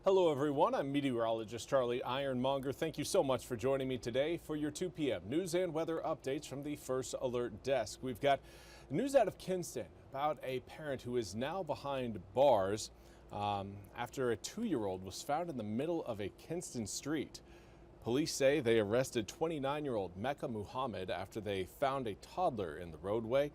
Hello everyone, I'm meteorologist Charlie Ironmonger. Thank you so much for joining me today for your 2 p.m. news and weather updates from the First Alert Desk. We've got news out of Kinston about a parent who is now behind bars after a 2-year-old was found in the middle of a Kinston street. Police say they arrested 29-year-old Mecca Muhammad after they found a toddler in the roadway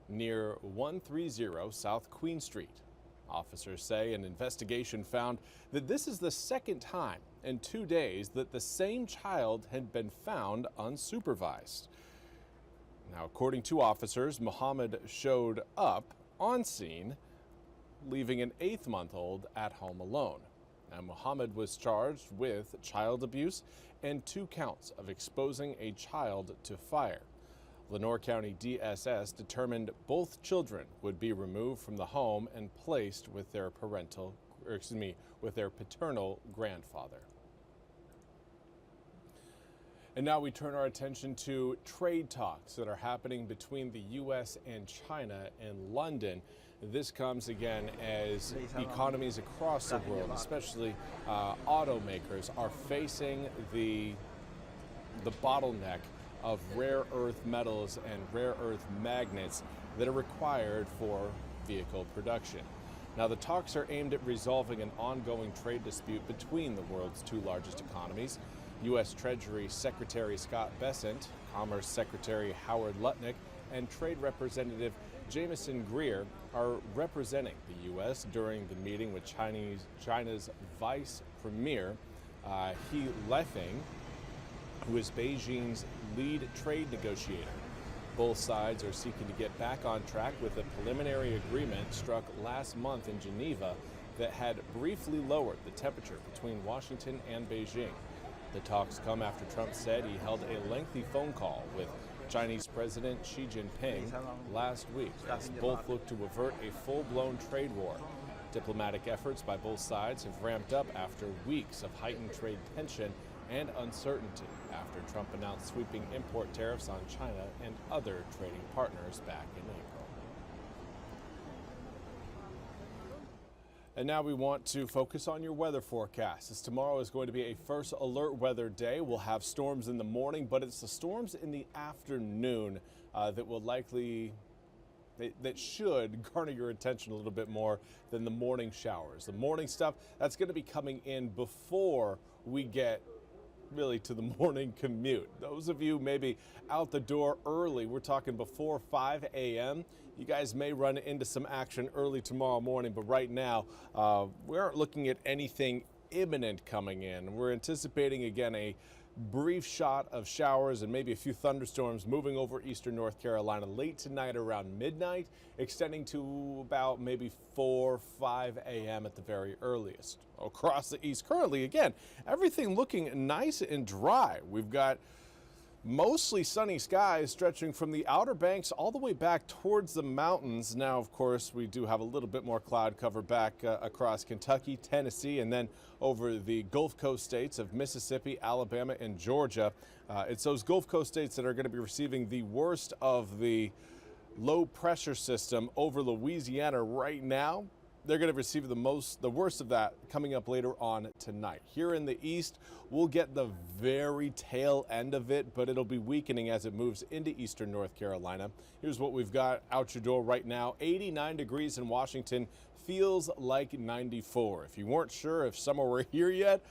near 130 South Queen Street. Officers say an investigation found that this is the second time in 2 days that the same child had been found unsupervised. Now, according to officers, Muhammad showed up on scene, leaving an 8-month-old at home alone. Now, Muhammad was charged with child abuse and 2 counts of exposing a child to fire. Lenore County DSS determined both children would be removed from the home and placed with their paternal grandfather. And now we turn our attention to trade talks that are happening between the U.S. and China in London. This comes again as economies across the world, especially automakers, are facing the bottleneck of rare earth metals and rare earth magnets that are required for vehicle production. Now, the talks are aimed at resolving an ongoing trade dispute between the world's 2 largest economies. U.S. Treasury Secretary Scott Bessent, Commerce Secretary Howard Lutnick, and Trade Representative Jameson Greer are representing the U.S. during the meeting with China's Vice Premier He Lifeng, who is Beijing's lead trade negotiator. Both sides are seeking to get back on track with a preliminary agreement struck last month in Geneva that had briefly lowered the temperature between Washington and Beijing. The talks come after Trump said he held a lengthy phone call with Chinese President Xi Jinping last week as both look to avert a full-blown trade war. Diplomatic efforts by both sides have ramped up after weeks of heightened trade tension and uncertainty after Trump announced sweeping import tariffs on China and other trading partners back in April. And now we want to focus on your weather forecast, as tomorrow is going to be a first alert weather day. We'll have storms in the morning, but it's the storms in the afternoon that will likely that should garner your attention a little bit more than the morning showers. The morning stuff, that's going to be coming in before we get really to the morning commute. Those of you maybe out the door early, we're talking before 5 a.m. You guys may run into some action early tomorrow morning, but right now we aren't looking at anything imminent coming in. We're anticipating again a brief shot of showers and maybe a few thunderstorms moving over eastern North Carolina late tonight around midnight, extending to about maybe 5 a.m. at the very earliest. Across the east currently, again, everything looking nice and dry. We've got mostly sunny skies stretching from the Outer Banks all the way back towards the mountains. Now, of course, we do have a little bit more cloud cover back across Kentucky, Tennessee, and then over the Gulf Coast states of Mississippi, Alabama, and Georgia. It's those Gulf Coast states that are going to be receiving the worst of the low pressure system over Louisiana right now. They're going to receive the worst of that coming up later on tonight. Here in the east, we'll get the very tail end of it, but it'll be weakening as it moves into eastern North Carolina. Here's what we've got out your door right now. 89 degrees in Washington, feels like 94. If you weren't sure if summer were here yet,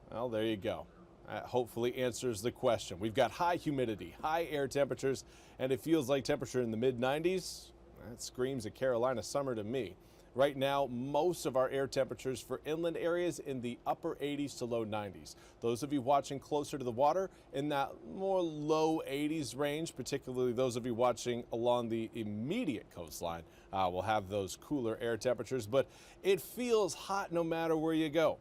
well, there you go. That hopefully answers the question. We've got high humidity, high air temperatures, and it feels like temperature in the mid-90s. That screams a Carolina summer to me. Right now, most of our air temperatures for inland areas in the upper 80s to low 90s. Those of you watching closer to the water in that more low 80s range, particularly those of you watching along the immediate coastline, will have those cooler air temperatures. But it feels hot no matter where you go.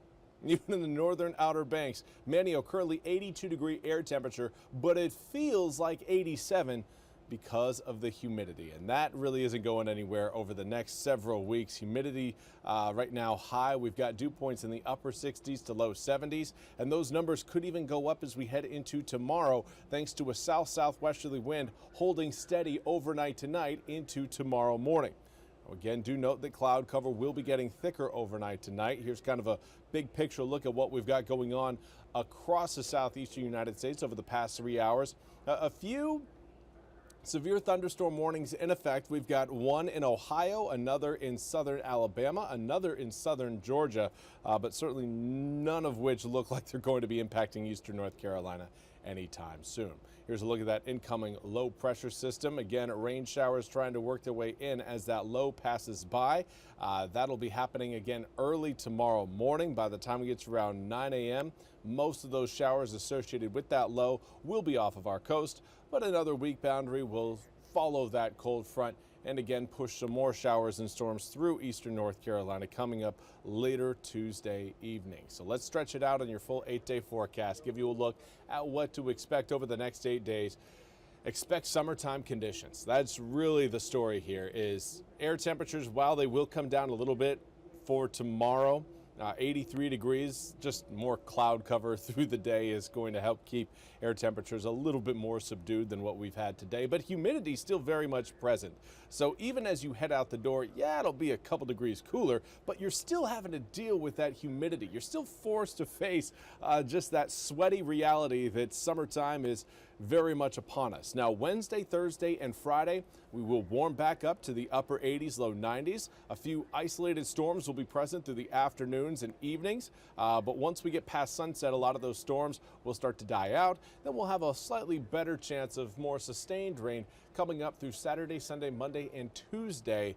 Even in the northern Outer Banks, Manio currently 82-degree air temperature, but it feels like 87 because of the humidity, and that really isn't going anywhere over the next several weeks. Humidity right now high. We've got dew points in the upper 60s to low 70s, and those numbers could even go up as we head into tomorrow thanks to a south-southwesterly wind holding steady overnight tonight into tomorrow morning. Again, do note that cloud cover will be getting thicker overnight tonight. Here's kind of a big picture look at what we've got going on across the southeastern United States over the past 3 hours. A few severe thunderstorm warnings in effect. We've got one in Ohio, another in southern Alabama, another in southern Georgia, but certainly none of which look like they're going to be impacting eastern North Carolina anytime soon. Here's a look at that incoming low pressure system. Again, rain showers trying to work their way in as that low passes by. That'll be happening again early tomorrow morning. By the time we get to around 9 a.m., most of those showers associated with that low will be off of our coast, but another weak boundary will follow that cold front and again push some more showers and storms through eastern North Carolina coming up later Tuesday evening. So let's stretch it out on your full 8-day forecast, give you a look at what to expect over the next 8 days. Expect summertime conditions. That's really the story here. Is air temperatures, while they will come down a little bit for tomorrow, 83 degrees, just more cloud cover through the day is going to help keep air temperatures a little bit more subdued than what we've had today, but humidity still very much present. So even as you head out the door, yeah, it'll be a couple degrees cooler, but you're still having to deal with that humidity. You're still forced to face just that sweaty reality that summertime is very much upon us. Now, Wednesday, Thursday, and Friday, we will warm back up to the upper 80s, low 90s. A few isolated storms will be present through the afternoons and evenings, but once we get past sunset, a lot of those storms will start to die out. Then we'll have a slightly better chance of more sustained rain coming up through Saturday, Sunday, Monday, and Tuesday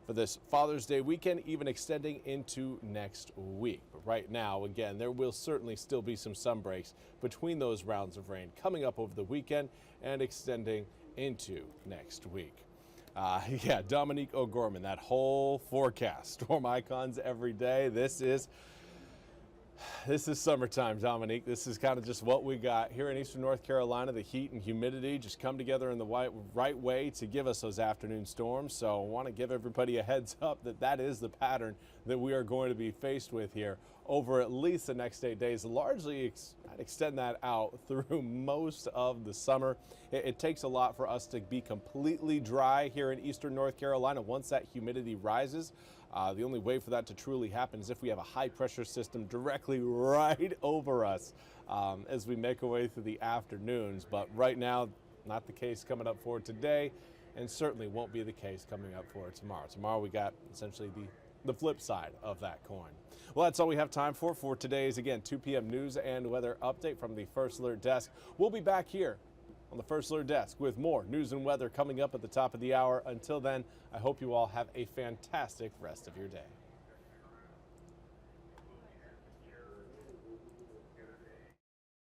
for this Father's Day weekend, even extending into next week. But right now, again, there will certainly still be some sun breaks between those rounds of rain coming up over the weekend and extending into next week. Yeah, Dominique O'Gorman, that whole forecast, storm icons every day. This is summertime, Dominique. This is kind of just what we got here in eastern North Carolina. The heat and humidity just come together in the right way to give us those afternoon storms. So I want to give everybody a heads up that is the pattern that we are going to be faced with here over at least the next 8 days. Largely, I'd extend that out through most of the summer. It takes a lot for us to be completely dry here in eastern North Carolina once that humidity rises. The only way for that to truly happen is if we have a high pressure system directly right over us as we make our way through the afternoons. But right now, not the case coming up for today, and certainly won't be the case coming up for tomorrow. Tomorrow we got essentially the flip side of that coin. Well, that's all we have time for today's, again, 2 p.m. news and weather update from the First Alert Desk. We'll be back here on the First Alert Desk with more news and weather coming up at the top of the hour. Until then, I hope you all have a fantastic rest of your day.